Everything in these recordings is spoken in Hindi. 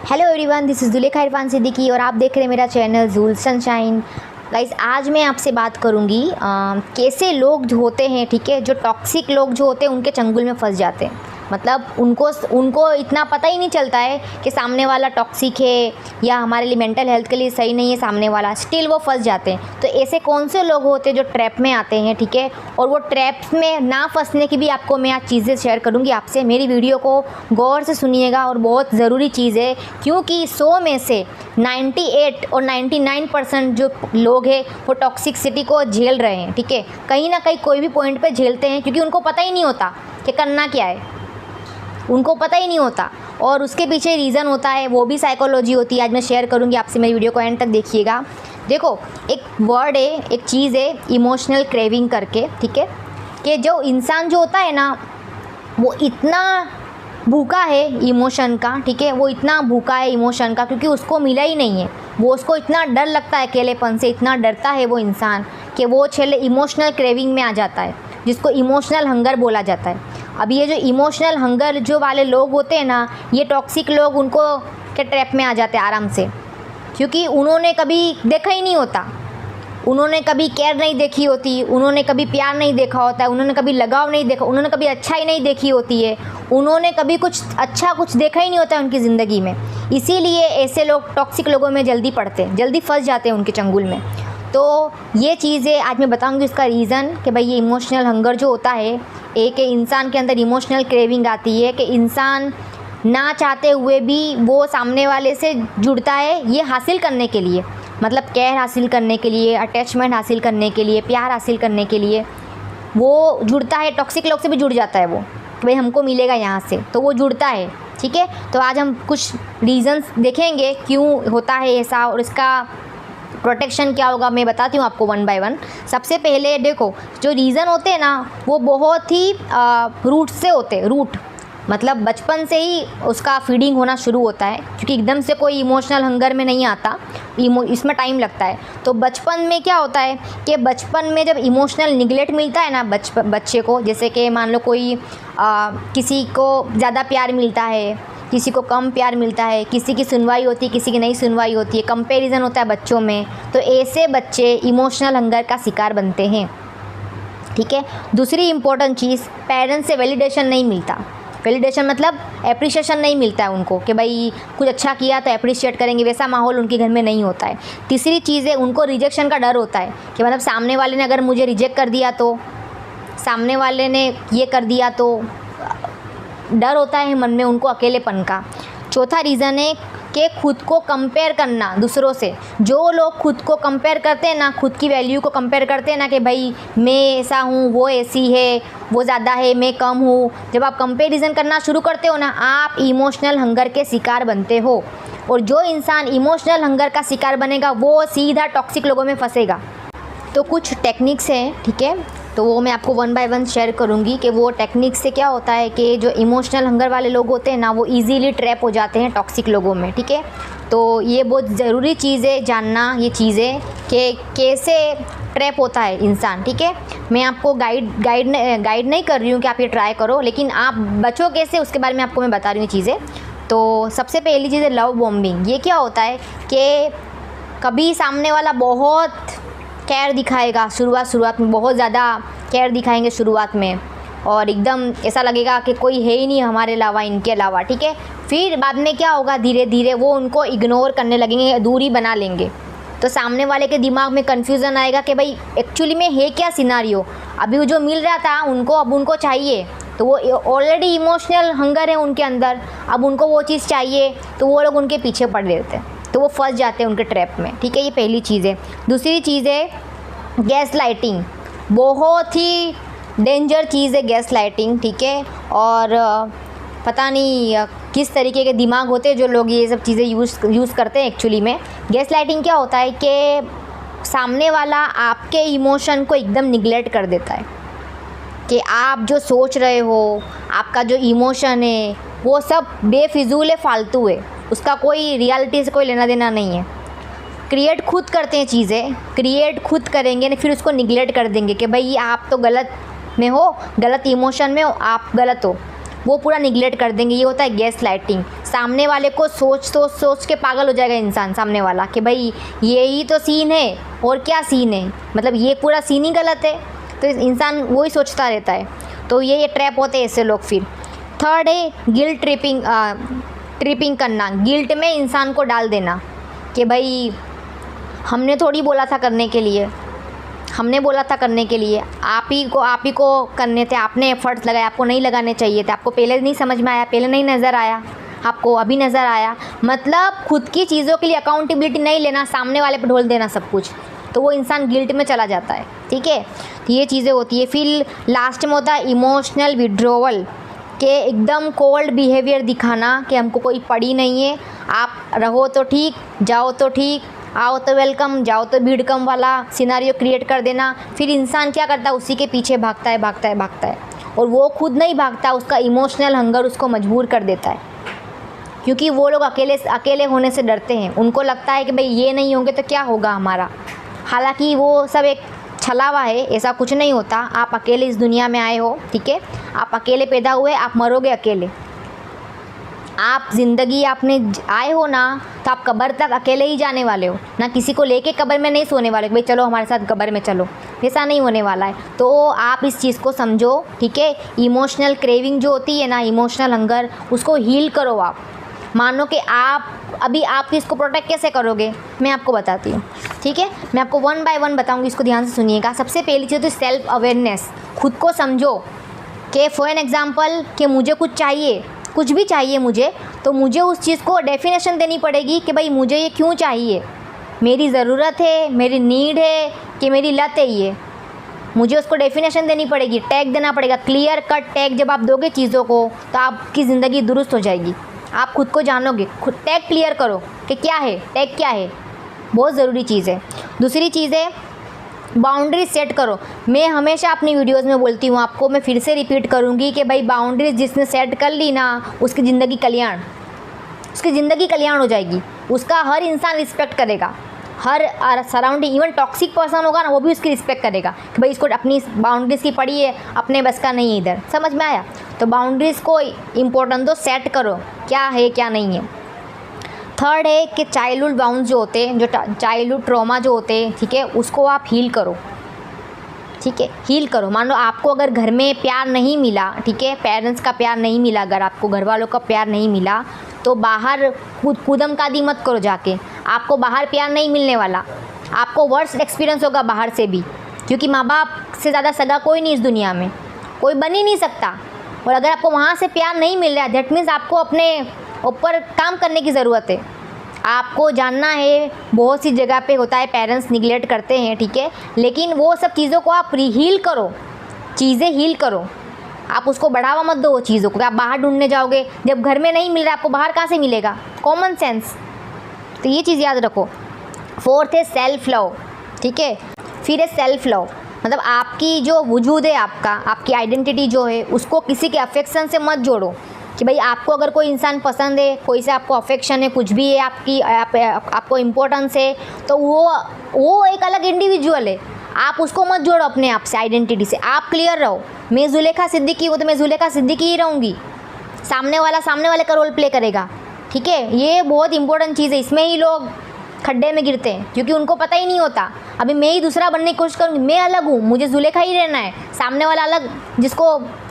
Hello everyone, this is Zulekha Irfan Siddiqui और आप देख रहे हैं मेरा चैनल जूल सनशाइन। गाइस, आज मैं आपसे बात करूंगी कैसे लोग जो होते हैं, ठीक है, जो टॉक्सिक लोग जो होते हैं उनके चंगुल में फंस जाते हैं। मतलब उनको इतना पता ही नहीं चलता है कि सामने वाला टॉक्सिक है या हमारे लिए मेंटल हेल्थ के लिए सही नहीं है सामने वाला, स्टिल वो फंस जाते हैं। तो ऐसे कौन से लोग होते हैं जो ट्रैप में आते हैं, ठीक है, और वो ट्रैप में ना फंसने की भी आपको मैं आज चीज़ें शेयर करूँगी आपसे। मेरी वीडियो को गौर से सुनिएगा और बहुत ज़रूरी चीज़ है, क्योंकि 100 में से 98 और 99% जो लोग हैं वो टॉक्सिसिटी को झेल रहे हैं, ठीक है। कहीं ना कहीं कोई भी पॉइंट पे झेलते हैं, क्योंकि उनको पता ही नहीं होता कि करना क्या है, उनको पता ही नहीं होता और उसके पीछे रीज़न होता है, वो भी साइकोलॉजी होती है। आज मैं शेयर करूँगी आपसे, मेरी वीडियो को एंड तक देखिएगा। देखो, एक वर्ड है, एक चीज़ है इमोशनल क्रेविंग करके, ठीक है, कि जो इंसान जो होता है ना वो इतना भूखा है इमोशन का, ठीक है, वो इतना भूखा है इमोशन का क्योंकि उसको मिला ही नहीं है। वो उसको इतना डर लगता है अकेलेपन से, इतना डरता है वो इंसान कि वो छेले इमोशनल क्रेविंग में आ जाता है, जिसको इमोशनल हंगर बोला जाता है। अब ये जो इमोशनल हंगर जो वाले लोग होते हैं ना, ये टॉक्सिक लोग उनको के ट्रैप में आ जाते हैं आराम से, क्योंकि उन्होंने कभी देखा ही नहीं होता, उन्होंने कभी केयर नहीं देखी होती, उन्होंने कभी प्यार नहीं देखा होता है, उन्होंने कभी लगाव नहीं देखा, उन्होंने कभी अच्छाई नहीं देखी होती है, उन्होंने कभी कुछ देखा ही नहीं होता है उनकी ज़िंदगी में। इसीलिए ऐसे लोग टॉक्सिक लोगों में जल्दी पड़ते हैं, जल्दी फंस जाते हैं उनके चंगुल में। तो ये चीज़ें आज मैं बताऊंगी इसका रीज़न कि भाई ये इमोशनल हंगर जो होता है, एक इंसान के अंदर इमोशनल क्रेविंग आती है कि इंसान ना चाहते हुए भी वो सामने वाले से जुड़ता है ये हासिल करने के लिए, मतलब केयर हासिल करने के लिए, अटैचमेंट हासिल करने के लिए, प्यार हासिल करने के लिए वो जुड़ता है। टॉक्सिक लोग से भी जुड़ जाता है वो कि भाई हमको मिलेगा यहाँ से, तो वो जुड़ता है, ठीक है। तो आज हम कुछ रीज़न्स देखेंगे क्यों होता है ऐसा और इसका प्रोटेक्शन क्या होगा, मैं बताती हूँ आपको वन बाय वन। सबसे पहले देखो, जो रीज़न होते हैं ना वो बहुत ही रूट से होते हैं। रूट मतलब बचपन से ही उसका फीडिंग होना शुरू होता है, क्योंकि एकदम से कोई इमोशनल हंगर में नहीं आता, इसमें टाइम लगता है। तो बचपन में क्या होता है कि बचपन में जब इमोशनल निगलेक्ट मिलता है ना बच्चे को, जैसे कि मान लो कोई किसी को ज़्यादा प्यार मिलता है, किसी को कम प्यार मिलता है, किसी की सुनवाई होती है, किसी की नहीं सुनवाई होती है, कंपैरिजन होता है बच्चों में, तो ऐसे बच्चे इमोशनल हंगर का शिकार बनते हैं, ठीक है। दूसरी इम्पोर्टेंट चीज़, पेरेंट्स से वैलिडेशन नहीं मिलता। वैलिडेशन मतलब एप्रिशिएशन नहीं मिलता है उनको कि भाई कुछ अच्छा किया तो अप्रिशिएट करेंगे, वैसा माहौल उनके घर में नहीं होता है। तीसरी चीज़ है, उनको रिजेक्शन का डर होता है कि मतलब सामने वाले ने अगर मुझे रिजेक्ट कर दिया तो, सामने वाले ने ये कर दिया तो, डर होता है मन में उनको अकेलेपन का। चौथा रीज़न है कि खुद को कंपेयर करना दूसरों से। जो लोग खुद को कंपेयर करते हैं ना, खुद की वैल्यू को कंपेयर करते हैं ना कि भाई मैं ऐसा हूँ, वो ऐसी है, वो ज़्यादा है, मैं कम हूँ, जब आप कंपेरिजन करना शुरू करते हो ना, आप इमोशनल हंगर के शिकार बनते हो। और जो इंसान इमोशनल हंगर का शिकार बनेगा वो सीधा टॉक्सिक लोगों में फंसेगा। तो कुछ टेक्निक्स हैं, ठीक है, तो वो मैं आपको वन बाय वन शेयर करूँगी कि वो टेक्निक से क्या होता है कि जो इमोशनल हंगर वाले लोग होते हैं ना वो इजीली ट्रैप हो जाते हैं टॉक्सिक लोगों में, ठीक है। तो ये बहुत ज़रूरी चीज़ है जानना, ये चीज़ें कि कैसे ट्रैप होता है इंसान, ठीक है। मैं आपको गाइड नहीं कर रही हूँ कि आप ये ट्राई करो, लेकिन आप बचो कैसे उसके बारे में आपको मैं बता रही हूँ चीज़ें। तो सबसे पहली चीज़ है लव बॉम्बिंग। ये क्या होता है कि कभी सामने वाला बहुत केयर दिखाएगा, शुरुआत में बहुत ज़्यादा केयर दिखाएंगे शुरुआत में, और एकदम ऐसा लगेगा कि कोई है ही नहीं हमारे अलावा, इनके अलावा, ठीक है। फिर बाद में क्या होगा, धीरे धीरे वो उनको इग्नोर करने लगेंगे, दूरी बना लेंगे। तो सामने वाले के दिमाग में कन्फ्यूज़न आएगा कि भाई एक्चुअली में है क्या सिनारियो, अभी जो मिल रहा था उनको अब उनको चाहिए, तो वो ऑलरेडी इमोशनल हंगर है उनके अंदर, अब उनको वो चीज़ चाहिए, तो वो लोग उनके पीछे पड़ लेते हैं, तो वो फंस जाते हैं उनके ट्रैप में, ठीक है। ये पहली चीज़ है। दूसरी चीज़ है गैस लाइटिंग। बहुत ही डेंजर चीज़ है गैस लाइटिंग, ठीक है। और पता नहीं किस तरीके के दिमाग होते हैं जो लोग ये सब चीज़ें यूज़ करते हैं। एक्चुअली में गैस लाइटिंग क्या होता है कि सामने वाला आपके इमोशन को एकदम निगलेक्ट कर देता है, कि आप जो सोच रहे हो, आपका जो इमोशन है वो सब बेफिजूल है, फालतू है, उसका कोई रियलिटी से कोई लेना देना नहीं है। क्रिएट खुद करते हैं चीज़ें, क्रिएट खुद करेंगे ना, फिर उसको निगलेक्ट कर देंगे कि भाई आप तो गलत में हो, गलत इमोशन में हो, आप गलत हो। वो पूरा निगलेक्ट कर देंगे। ये होता है गैस लाइटिंग। सामने वाले को सोच के पागल हो जाएगा इंसान सामने वाला कि भाई यही तो सीन है और क्या सीन है, मतलब ये पूरा सीन ही गलत है, तो इंसान वही सोचता रहता है। तो ये ट्रैप होते हैं ऐसे लोग। फिर थर्ड है गिल्ट ट्रिपिंग करना, गिल्ट में इंसान को डाल देना कि भाई हमने थोड़ी बोला था करने के लिए, हमने बोला था करने के लिए, आप ही को करने थे, आपने एफर्ट्स लगाए, आपको नहीं लगाने चाहिए थे, आपको पहले नहीं समझ में आया, पहले नहीं नज़र आया, आपको अभी नज़र आया। मतलब खुद की चीज़ों के लिए अकाउंटेबिलिटी नहीं लेना, सामने वाले पर ढोल देना सब कुछ, तो वो इंसान गिल्ट में चला जाता है। ठीक है, तो ये चीज़ें होती है। फिर लास्ट में होता है इमोशनल विड्रोवल, के एकदम कोल्ड बिहेवियर दिखाना कि हमको कोई पड़ी नहीं है, आप रहो तो ठीक, जाओ तो ठीक, आओ तो वेलकम, जाओ तो भीड़ कम वाला सिनारियो क्रिएट कर देना। फिर इंसान क्या करता है, उसी के पीछे भागता है और वो खुद नहीं भागता, उसका इमोशनल हंगर उसको मजबूर कर देता है, क्योंकि वो लोग अकेले होने से डरते हैं। उनको लगता है कि भाई ये नहीं होंगे तो क्या होगा हमारा। हालांकि वो सब एक छलावा है, ऐसा कुछ नहीं होता। आप अकेले इस दुनिया में आए हो, ठीक है, आप अकेले पैदा हुए, आप मरोगे अकेले। आप ज़िंदगी आपने आए हो ना, तो आप कब्र तक अकेले ही जाने वाले हो ना, किसी को लेके कब्र में नहीं सोने वाले भाई चलो हमारे साथ कब्र में चलो, ऐसा नहीं होने वाला है। तो आप इस चीज़ को समझो, ठीक है। इमोशनल क्रेविंग जो होती है ना, इमोशनल हंगर, उसको हील करो आप। मानो कि आप इसको प्रोटेक्ट कैसे करोगे, मैं आपको बताती हूँ, ठीक है। मैं आपको 1 बाय 1 बताऊँगी, इसको ध्यान से सुनिएगा। सबसे पहली चीज़ तो सेल्फ अवेयरनेस, खुद को समझो कि फॉर एन एग्ज़ाम्पल कि मुझे कुछ भी चाहिए मुझे, तो मुझे उस चीज़ को डेफिनेशन देनी पड़ेगी कि भाई मुझे ये क्यों चाहिए, मेरी ज़रूरत है, मेरी नीड है कि मेरी लत है ये, मुझे उसको डेफिनेशन देनी पड़ेगी, टैग देना पड़ेगा, क्लियर कट टैग। जब आप दोगे चीज़ों को तो आपकी ज़िंदगी दुरुस्त हो जाएगी। आप खुद को जानोगे, खुद टैग क्लियर करो कि क्या है, टैग क्या है, बहुत ज़रूरी चीज़ है। दूसरी चीज़ है बाउंड्रीज सेट करो। मैं हमेशा अपनी वीडियोस में बोलती हूँ, आपको मैं फिर से रिपीट करूँगी कि भाई बाउंड्रीज जिसने सेट कर ली ना, उसकी ज़िंदगी कल्याण हो जाएगी। उसका हर इंसान रिस्पेक्ट करेगा, हर सराउंडिंग, इवन टॉक्सिक पर्सन होगा ना, वो भी उसकी रिस्पेक्ट करेगा कि भाई इसको अपनी बाउंड्रीज़ की पड़ी है, अपने बस का नहीं है इधर। समझ में आया? तो बाउंड्रीज़ को इम्पोर्टेंट दो, सेट करो क्या है क्या नहीं है। थर्ड है कि चाइल्डहुड बाउंड जो होते हैं, जो चाइल्डहुड ट्रॉमा जो होते हैं, ठीक है, उसको आप हील करो, ठीक है, हील करो। मान लो आपको अगर घर में प्यार नहीं मिला, ठीक है, पेरेंट्स का प्यार नहीं मिला, अगर आपको घर वालों का प्यार नहीं मिला, तो बाहर कूदम कादी मत करो जाके, आपको बाहर प्यार नहीं मिलने वाला, आपको वर्स्ट एक्सपीरियंस होगा बाहर से भी, क्योंकि माँ बाप से ज़्यादा सगा कोई नहीं इस दुनिया में, कोई बन ही नहीं सकता। और अगर आपको वहाँ से प्यार नहीं मिल रहा है, दैट मीन्स आपको अपने ऊपर काम करने की ज़रूरत है। आपको जानना है, बहुत सी जगह पे होता है पेरेंट्स निगलेक्ट करते हैं, ठीक है, लेकिन वो सब चीज़ों को आप हील करो, चीज़ें हील करो। आप उसको बढ़ावा मत दो वो चीज़ों को, आप बाहर ढूंढने जाओगे, जब घर में नहीं मिल रहा आपको बाहर कहाँ से मिलेगा, कॉमन सेंस। तो ये चीज़ याद रखो। फोर्थ है सेल्फ लव, ठीक है। फिर है सेल्फ लव, मतलब आपकी जो वजूद है, आपकी आइडेंटिटी जो है, उसको किसी के अफेक्शन से मत जोड़ो कि भाई आपको अगर कोई इंसान पसंद है, कोई से आपको अफेक्शन है, कुछ भी है, आपको इम्पोर्टेंस है, तो वो एक अलग इंडिविजुअल है, आप उसको मत जोड़ो अपने आप से, आइडेंटिटी से। आप क्लियर रहो, मैं जुलेखा सिद्दीकी हूँ तो मैं जुलेखा सिद्दीकी ही रहूँगी, सामने वाले का रोल प्ले करेगा, ठीक है। ये बहुत इंपॉर्टेंट चीज़ है, इसमें ही लोग खड्डे में गिरते हैं, क्योंकि उनको पता ही नहीं होता। अभी मैं ही दूसरा बनने की कोशिश करूँगी, मैं अलग हूँ, मुझे जुलेखा ही रहना है, सामने वाला अलग, जिसको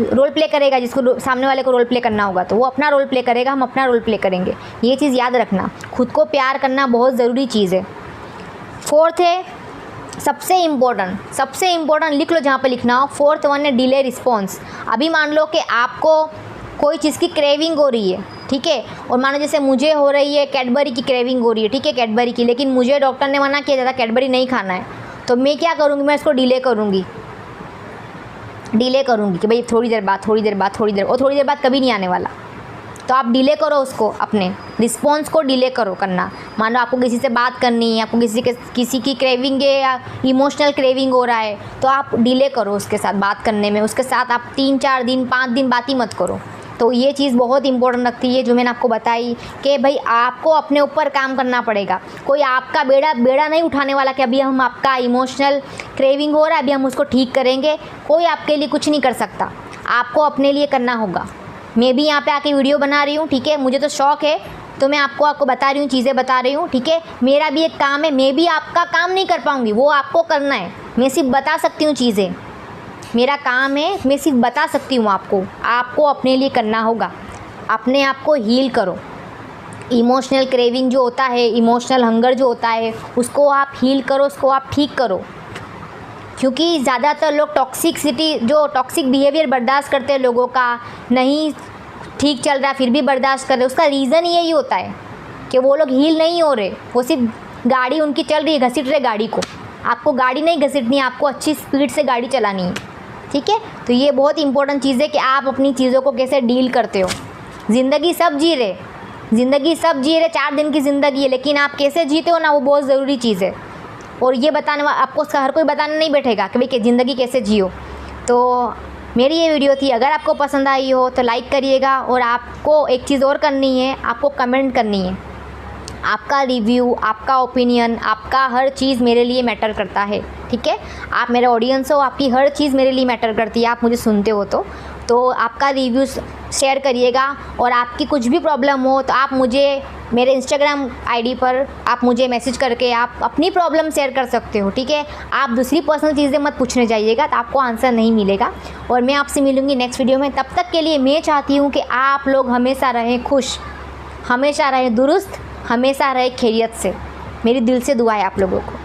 रोल प्ले करेगा, जिसको सामने वाले को रोल प्ले करना होगा, तो वो अपना रोल प्ले करेगा, हम अपना रोल प्ले करेंगे। ये चीज़ याद रखना, खुद को प्यार करना बहुत ज़रूरी चीज़ है। फोर्थ है सबसे इम्पोर्टेंट, लिख लो जहाँ पे लिखना हो। फोर्थ वन है डिले रिस्पॉन्स। अभी मान लो कि आपको कोई चीज़ की क्रेविंग हो रही है, ठीक है, और मानो जैसे मुझे हो रही है कैडबरी की क्रेविंग हो रही है, ठीक है, कैडबरी की, लेकिन मुझे डॉक्टर ने मना किया ज़्यादा कैडबरी नहीं खाना है, तो मैं क्या करूँगी, मैं इसको डिले करूँगी कि भाई थोड़ी देर बाद, और थोड़ी देर बाद कभी नहीं आने वाला। तो आप डिले करो उसको, अपने रिस्पॉन्स को डिले करो करना। मान लो आपको किसी से बात करनी है, आपको किसी की क्रेविंग है या इमोशनल क्रेविंग हो रहा है, तो आप डिले करो उसके साथ बात करने में, उसके साथ आप 3-4 दिन 5 दिन बात ही मत करो। तो ये चीज़ बहुत इंपॉर्टेंट रखती है, जो मैंने आपको बताई कि भाई आपको अपने ऊपर काम करना पड़ेगा। कोई आपका बेड़ा नहीं उठाने वाला कि अभी हम आपका इमोशनल क्रेविंग हो रहा है, अभी हम उसको ठीक करेंगे, कोई आपके लिए कुछ नहीं कर सकता, आपको अपने लिए करना होगा। मैं भी यहाँ पे आके वीडियो बना रही हूँ, ठीक है, मुझे तो शौक़ है, तो मैं आपको बता रही हूँ, चीज़ें बता रही हूँ, ठीक है। मेरा भी एक काम है, मैं भी आपका काम नहीं कर पाऊँगी, वो आपको करना है। मैं सिर्फ बता सकती हूँ चीज़ें, मेरा काम है, मैं सिर्फ बता सकती हूँ आपको अपने लिए करना होगा। अपने आप को हील करो। इमोशनल क्रेविंग जो होता है, इमोशनल हंगर जो होता है, उसको आप हील करो, उसको आप ठीक करो। क्योंकि ज़्यादातर लोग टॉक्सिक बिहेवियर बर्दाश्त करते हैं, लोगों का नहीं ठीक चल रहा फिर भी बर्दाश्त कर रहे, उसका रीज़न यही होता है कि वो लोग हील नहीं हो रहे। वो सिर्फ गाड़ी उनकी चल रही है, घसीट रहे गाड़ी को। आपको गाड़ी नहीं घसीटनी है, आपको अच्छी स्पीड से गाड़ी चलानी है, ठीक है। तो ये बहुत इंपॉर्टेंट चीज़ है कि आप अपनी चीज़ों को कैसे डील करते हो। ज़िंदगी सब जी रहे, 4 दिन की ज़िंदगी है, लेकिन आप कैसे जीते हो ना, वो बहुत ज़रूरी चीज़ है। और ये बताने आपको हर कोई बताने नहीं बैठेगा कि भाई ज़िंदगी कैसे जियो। तो मेरी ये वीडियो थी, अगर आपको पसंद आई हो तो लाइक करिएगा। और आपको एक चीज़ और करनी है, आपको कमेंट करनी है। आपका रिव्यू, आपका ओपिनियन, आपका हर चीज़ मेरे लिए मैटर करता है, ठीक है। आप मेरे ऑडियंस हो, आपकी हर चीज़ मेरे लिए मैटर करती है, आप मुझे सुनते हो तो आपका रिव्यू शेयर करिएगा। और आपकी कुछ भी प्रॉब्लम हो तो आप मुझे मेरे इंस्टाग्राम आईडी पर आप मुझे मैसेज करके आप अपनी प्रॉब्लम शेयर कर सकते हो, ठीक है। आप दूसरी पर्सनल चीज़ें मत पूछने जाइएगा, तो आपको आंसर नहीं मिलेगा। और मैं आपसे मिलूँगी नेक्स्ट वीडियो में। तब तक के लिए मैं चाहती हूँ कि आप लोग हमेशा रहें खुश, हमेशा रहें दुरुस्त, हमेशा रहे खैरियत से। मेरी दिल से दुआ है आप लोगों को।